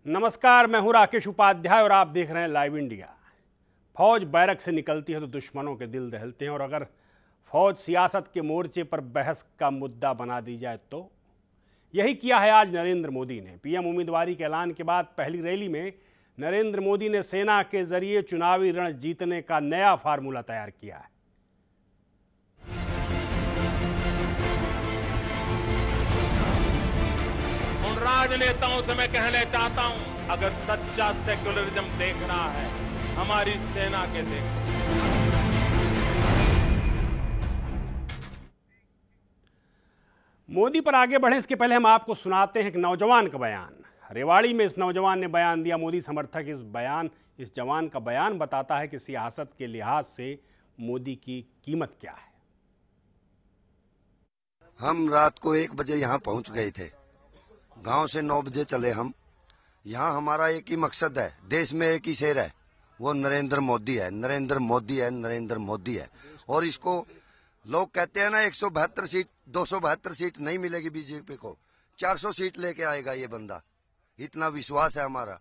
नमस्कार, मैं हूं राकेश उपाध्याय और आप देख रहे हैं लाइव इंडिया। फौज बैरक से निकलती है तो दुश्मनों के दिल दहलते हैं, और अगर फौज सियासत के मोर्चे पर बहस का मुद्दा बना दी जाए तो यही किया है आज नरेंद्र मोदी ने। पीएम उम्मीदवारी के ऐलान के बाद पहली रैली में नरेंद्र मोदी ने सेना के जरिए चुनावी रण जीतने का नया फार्मूला तैयार किया है। राजनेताओं से मैं कहना चाहता हूं, अगर सच्चा सेक्युलरिज्म देखना है, हमारी सेना के देखो। मोदी पर आगे बढ़े इसके पहले हम आपको सुनाते हैं एक नौजवान का बयान। रेवाड़ी में इस नौजवान ने बयान दिया। मोदी समर्थक इस जवान का बयान बताता है कि सियासत के लिहाज से मोदी की कीमत क्या है। हम रात को 1 बजे यहाँ पहुँच गए थे। गांव से 9 बजे चले हम। यहाँ हमारा एक ही मकसद है, देश में एक ही शेर है, वो नरेंद्र मोदी है, नरेंद्र मोदी है, नरेंद्र मोदी है। और इसको लोग कहते हैं ना 172 सीट 272 सीट नहीं मिलेगी बीजेपी को, 400 सीट लेके आएगा ये बंदा, इतना विश्वास है हमारा।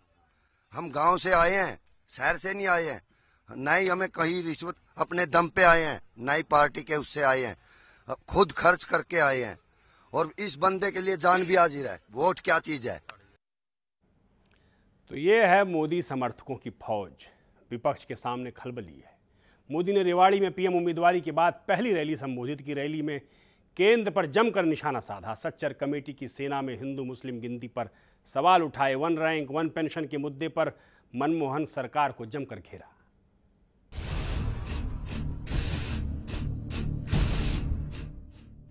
हम गांव से आए हैं, शहर से नहीं आए हैं, न ही हमें कहीं रिश्वत अपने दम पे आए हैं, न ही पार्टी के उससे आए हैं, खुद खर्च करके आए हैं। और इस बंदे के लिए जान भी हाजिर है। वोट क्या चीज है। तो ये है मोदी समर्थकों की फौज, विपक्ष के सामने खलबली है। मोदी ने रेवाड़ी में पीएम उम्मीदवारी के बाद पहली रैली संबोधित की। रैली में केंद्र पर जमकर निशाना साधा। सच्चर कमेटी की सेना में हिंदू मुस्लिम गिनती पर सवाल उठाए। 1 रैंक 1 पेंशन के मुद्दे पर मनमोहन सरकार को जमकर घेरा।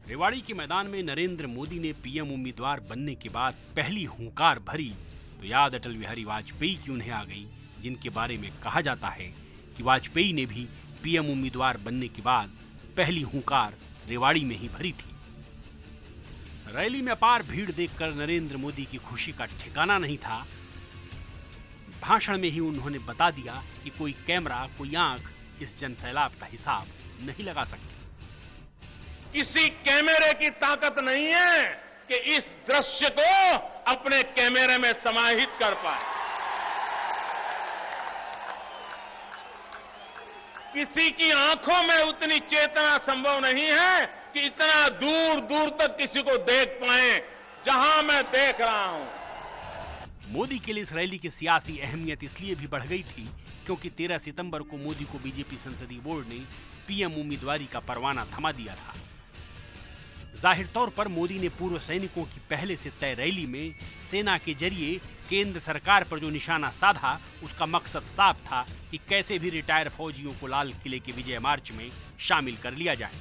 रेवाड़ी के मैदान में नरेंद्र मोदी ने पीएम उम्मीदवार बनने के बाद पहली हुंकार भरी तो याद अटल बिहारी वाजपेयी की उन्हें आ गई, जिनके बारे में कहा जाता है कि वाजपेयी ने भी पीएम उम्मीदवार बनने के बाद पहली हुंकार रेवाड़ी में ही भरी थी। रैली में अपार भीड़ देखकर नरेंद्र मोदी की खुशी का ठिकाना नहीं था। भाषण में ही उन्होंने बता दिया कि कोई कैमरा, कोई आंख इस जनसैलाब का हिसाब नहीं लगा सकती। किसी कैमरे की ताकत नहीं है कि इस दृश्य को अपने कैमरे में समाहित कर पाए। किसी की आंखों में उतनी चेतना संभव नहीं है कि इतना दूर दूर तक किसी को देख पाए जहां मैं देख रहा हूं। मोदी के लिए इस रैली की सियासी अहमियत इसलिए भी बढ़ गई थी क्योंकि 13 सितंबर को मोदी को बीजेपी संसदीय बोर्ड ने पीएम उम्मीदवारी का परवाना थमा दिया था। जाहिर तौर पर मोदी ने पूर्व सैनिकों की पहले से तय रैली में सेना के जरिए केंद्र सरकार पर जो निशाना साधा, उसका मकसद साफ था कि कैसे भी रिटायर फौजियों को लाल किले के विजय मार्च में शामिल कर लिया जाए।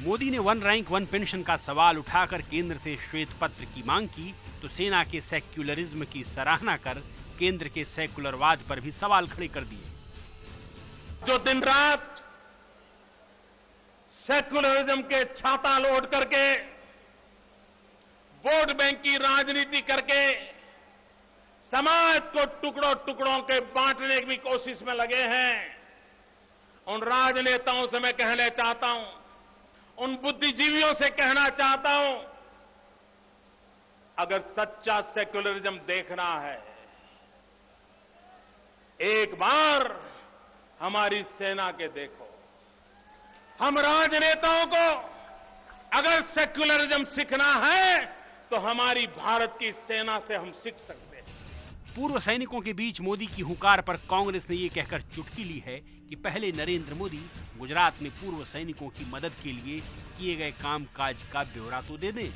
मोदी ने 1 रैंक 1 पेंशन का सवाल उठाकर केंद्र से श्वेत पत्र की मांग की तो सेना के सेक्युलरिज्म की सराहना कर केंद्र के सेकुलरवाद पर भी सवाल खड़े कर दिए। जो दिन रात सेकुलरिज्म के छाता लोड करके वोट बैंक की राजनीति करके समाज को टुकड़ों टुकड़ों के बांटने की कोशिश में लगे हैं, उन राजनेताओं से मैं कहना चाहता हूं, उन बुद्धिजीवियों से कहना चाहता हूं, अगर सच्चा सेकुलरिज्म देखना है, एक बार हमारी सेना के देखो। हम राजनेताओं को अगर सेक्युलरिज्म सीखना है तो हमारी भारत की सेना से हम सीख सकते हैं। पूर्व सैनिकों के बीच मोदी की हुंकार पर कांग्रेस ने यह कहकर चुटकी ली है कि पहले नरेंद्र मोदी गुजरात में पूर्व सैनिकों की मदद के लिए किए गए कामकाज का ब्यौरा तो दे दें।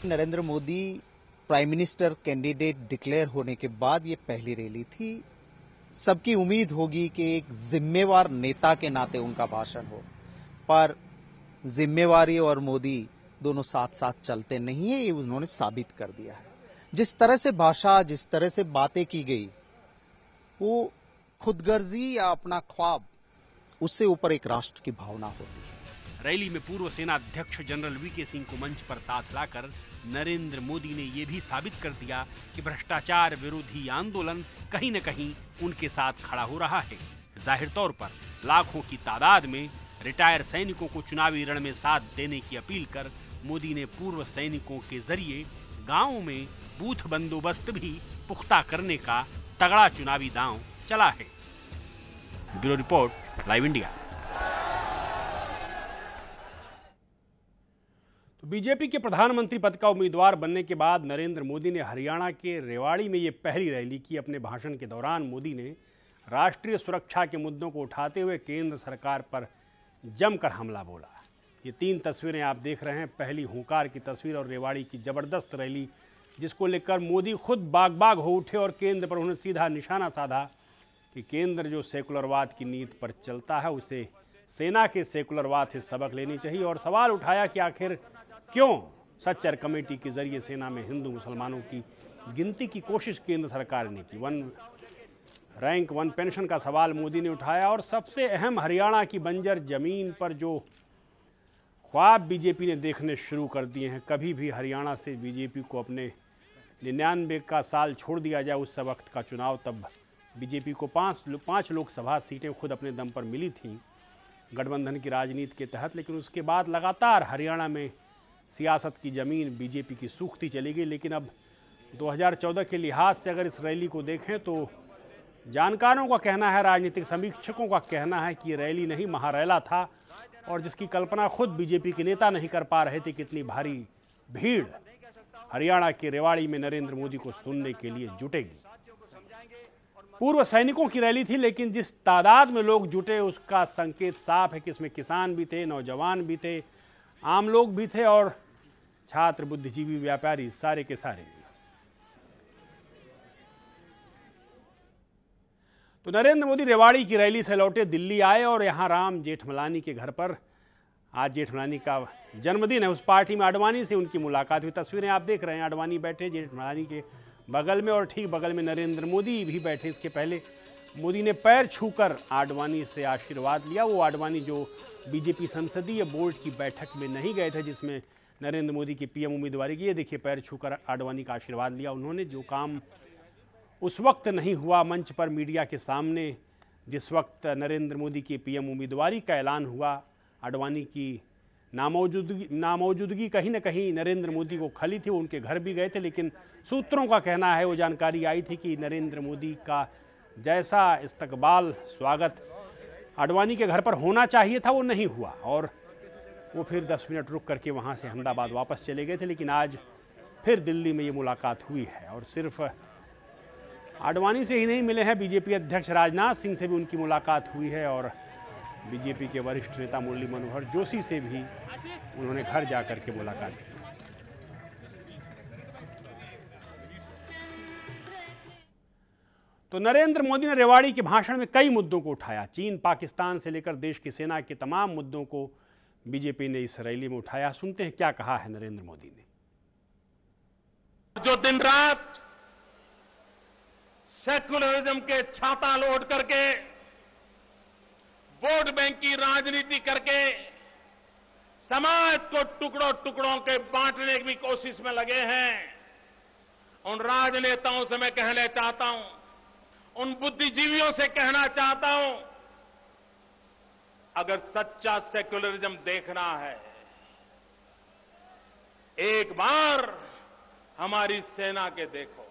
Narendra Modi prime minister candidate declare होने के बाद ये पहली रैली थी। सबकी उम्मीद होगी कि एक जिम्मेवार नेता के नाते उनका भाषण हो, पर जिम्मेवारी और मोदी दोनों साथ साथ चलते नहीं है, ये उन्होंने साबित कर दिया है। जिस तरह से भाषा, जिस तरह से बातें की गई, वो खुदगर्जी या अपना ख्वाब, उससे ऊपर एक राष्ट्र की भावना होती है। रैली में पूर्व सेना अध्यक्ष जनरल वीके सिंह को मंच पर साथ लाकर नरेंद्र मोदी ने यह भी साबित कर दिया कि भ्रष्टाचार विरोधी आंदोलन कहीं न कहीं उनके साथ खड़ा हो रहा है। जाहिर तौर पर लाखों की तादाद में रिटायर सैनिकों को चुनावी रण में साथ देने की अपील कर मोदी ने पूर्व सैनिकों के जरिए गांवों में बूथ बंदोबस्त भी पुख्ता करने का तगड़ा चुनावी दांव चला है। Bureau report, live India. तो बीजेपी के प्रधानमंत्री पद का उम्मीदवार बनने के बाद नरेंद्र मोदी ने हरियाणा के रेवाड़ी में ये पहली रैली की। अपने भाषण के दौरान मोदी ने राष्ट्रीय सुरक्षा के मुद्दों को उठाते हुए केंद्र सरकार पर जमकर हमला बोला। ये 3 तस्वीरें आप देख रहे हैं, पहली हुंकार की तस्वीर और रेवाड़ी की जबरदस्त रैली, जिसको लेकर मोदी खुद बाग बाग हो उठे और केंद्र पर उन्होंने सीधा निशाना साधा कि केंद्र जो सेकुलरवाद की नीति पर चलता है उसे सेना के सेकुलरवाद से सबक लेनी चाहिए। और सवाल उठाया कि आखिर क्यों सच्चर कमेटी के जरिए सेना में हिंदू मुसलमानों की गिनती की कोशिश केंद्र सरकार ने की। 1 रैंक 1 पेंशन का सवाल मोदी ने उठाया। और सबसे अहम, हरियाणा की बंजर जमीन पर जो ख्वाब बीजेपी ने देखने शुरू कर दिए हैं, कभी भी हरियाणा से बीजेपी को अपने 99 का साल छोड़ दिया जाए उस वक्त का चुनाव, तब बीजेपी को 5 लोकसभा सीटें खुद अपने दम पर मिली थीं गठबंधन की राजनीति के तहत। लेकिन उसके बाद लगातार हरियाणा में सियासत की ज़मीन बीजेपी की सूखती चली गई। लेकिन अब 2014 के लिहाज से अगर इस रैली को देखें तो जानकारों का कहना है, राजनीतिक समीक्षकों का कहना है कि ये रैली नहीं महारैला था, और जिसकी कल्पना खुद बीजेपी के नेता नहीं कर पा रहे थे। कितनी भारी भीड़ हरियाणा के रेवाड़ी में नरेंद्र मोदी को सुनने के लिए जुटेगी। पूर्व सैनिकों की रैली थी, लेकिन जिस तादाद में लोग जुटे उसका संकेत साफ है कि इसमें किसान भी थे, नौजवान भी थे, आम लोग भी थे और छात्र, बुद्धिजीवी, व्यापारी, सारे के सारे। तो नरेंद्र मोदी रेवाड़ी की रैली से लौटे दिल्ली आए और यहां राम जेठमलानी के घर पर, आज जेठमलानी का जन्मदिन है, उस पार्टी में आडवाणी से उनकी मुलाकात हुई। तस्वीरें आप देख रहे हैं, आडवाणी बैठे जेठमलानी के बगल में और ठीक बगल में नरेंद्र मोदी भी बैठे। इसके पहले मोदी ने पैर छूकर आडवाणी से आशीर्वाद लिया। वो आडवाणी जो बीजेपी संसदीय बोर्ड की बैठक में नहीं गए थे जिसमें नरेंद्र मोदी की पीएम उम्मीदवारी की, ये देखिए पैर छूकर आडवाणी का आशीर्वाद लिया उन्होंने। जो काम उस वक्त नहीं हुआ मंच पर मीडिया के सामने, जिस वक्त नरेंद्र मोदी की पीएम उम्मीदवारी का ऐलान हुआ, आडवाणी की नामौजूदगी कहीं ना कहीं नरेंद्र मोदी को खली थी। वो उनके घर भी गए थे, लेकिन सूत्रों का कहना है, वो जानकारी आई थी कि नरेंद्र मोदी का जैसा इस्तकबाल, स्वागत आडवाणी के घर पर होना चाहिए था वो नहीं हुआ और वो फिर 10 मिनट रुक करके वहाँ से अहमदाबाद वापस चले गए थे। लेकिन आज फिर दिल्ली में ये मुलाकात हुई है और सिर्फ आडवाणी से ही नहीं मिले हैं, बीजेपी अध्यक्ष राजनाथ सिंह से भी उनकी मुलाकात हुई है और बीजेपी के वरिष्ठ नेता मुरली मनोहर जोशी से भी उन्होंने घर जाकर के मुलाकात की। तो नरेंद्र मोदी ने रेवाड़ी के भाषण में कई मुद्दों को उठाया। चीन, पाकिस्तान से लेकर देश की सेना के तमाम मुद्दों को बीजेपी ने इस रैली में उठाया। सुनते हैं क्या कहा है नरेंद्र मोदी ने। जो दिन रात सेकुलरिज्म के छाता लोड करके वोट बैंक की राजनीति करके समाज को टुकड़ों टुकड़ों के बांटने की कोशिश में लगे हैं, उन राजनेताओं से मैं कहना चाहता हूं, उन बुद्धिजीवियों से कहना चाहता हूं, अगर सच्चा सेकुलरिज्म देखना है, एक बार हमारी सेना के देखो।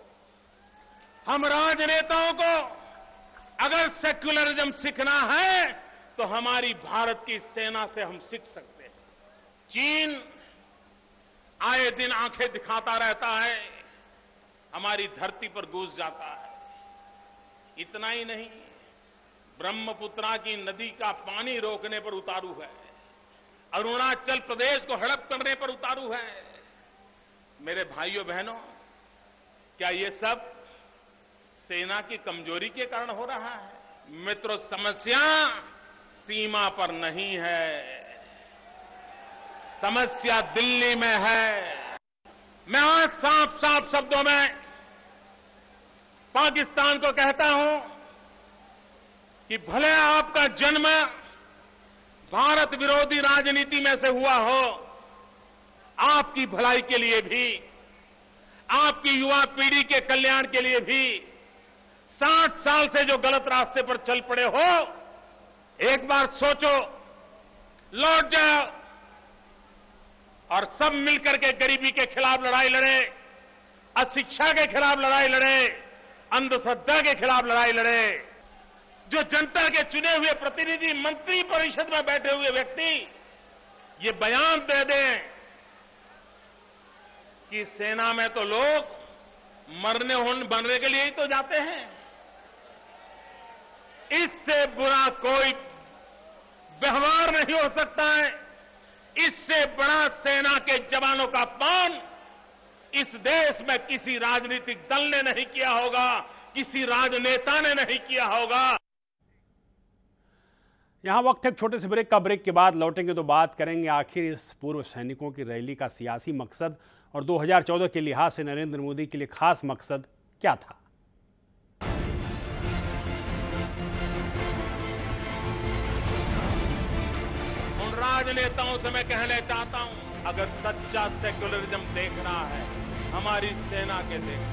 हम राजनेताओं को अगर सेकुलरिज्म सीखना है तो हमारी भारत की सेना से हम सीख सकते हैं। चीन आए दिन आंखें दिखाता रहता है, हमारी धरती पर घुस जाता है। इतना ही नहीं, ब्रह्मपुत्रा की नदी का पानी रोकने पर उतारू है, अरुणाचल प्रदेश को हड़प करने पर उतारू है। मेरे भाइयों बहनों, क्या ये सब सेना की कमजोरी के कारण हो रहा है? मित्रों, समस्या सीमा पर नहीं है, समस्या दिल्ली में है। मैं आज साफ साफ शब्दों में पाकिस्तान को कहता हूं कि भले आपका जन्म भारत विरोधी राजनीति में से हुआ हो, आपकी भलाई के लिए भी, आपकी युवा पीढ़ी के कल्याण के लिए भी 60 साल से जो गलत रास्ते पर चल पड़े हो, एक बार सोचो, लौट जाओ और सब मिलकर के गरीबी के खिलाफ लड़ाई लड़े, अशिक्षा के खिलाफ लड़ाई लड़े, अंधश्रद्धा के खिलाफ लड़ाई लड़े, जो जनता के चुने हुए प्रतिनिधि मंत्री परिषद में बैठे हुए व्यक्ति ये बयान दे दें कि सेना में तो लोग बनने के लिए ही तो जाते हैं, इससे बुरा कोई व्यवहार नहीं हो सकता है। इससे बड़ा सेना के जवानों का अपमान इस देश में किसी राजनीतिक दल ने नहीं किया होगा, किसी राजनेता ने नहीं किया होगा। यहां वक्त है एक छोटे से ब्रेक का। ब्रेक के बाद लौटेंगे तो बात करेंगे आखिर इस पूर्व सैनिकों की रैली का सियासी मकसद और 2014 के लिहाज से नरेंद्र मोदी के लिए खास मकसद क्या था। उन राजनेताओं से मैं कहना चाहता हूं, अगर सच्चा सेक्युलरिज्म देख रहा है हमारी सेना के देख।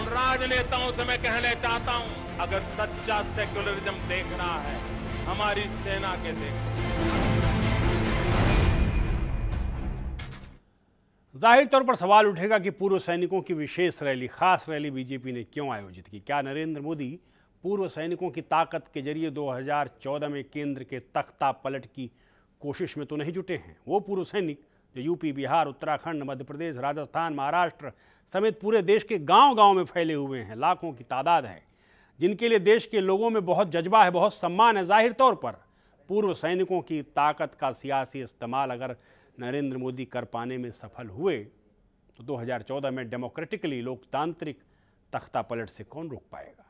राजनेताओं से मैं कहना चाहता हूं, अगर सच्चा सेक्युलरिज्म देख रहा है हमारी सेना के देख। जाहिर तौर पर सवाल उठेगा कि पूर्व सैनिकों की विशेष रैली, खास रैली बीजेपी ने क्यों आयोजित की। क्या नरेंद्र मोदी पूर्व सैनिकों की ताकत के जरिए 2014 में केंद्र के तख्ता पलट की कोशिश में तो नहीं जुटे हैं। वो पूर्व सैनिक जो यूपी, बिहार, उत्तराखंड, मध्य प्रदेश, राजस्थान, महाराष्ट्र समेत पूरे देश के गांव-गांव में फैले हुए हैं, लाखों की तादाद है, जिनके लिए देश के लोगों में बहुत जज्बा है, बहुत सम्मान है। जाहिर तौर पर पूर्व सैनिकों की ताकत का सियासी इस्तेमाल अगर नरेंद्र मोदी कर पाने में सफल हुए तो 2014 में डेमोक्रेटिकली लोकतांत्रिक तख्ता पलट से कौन रोक पाएगा।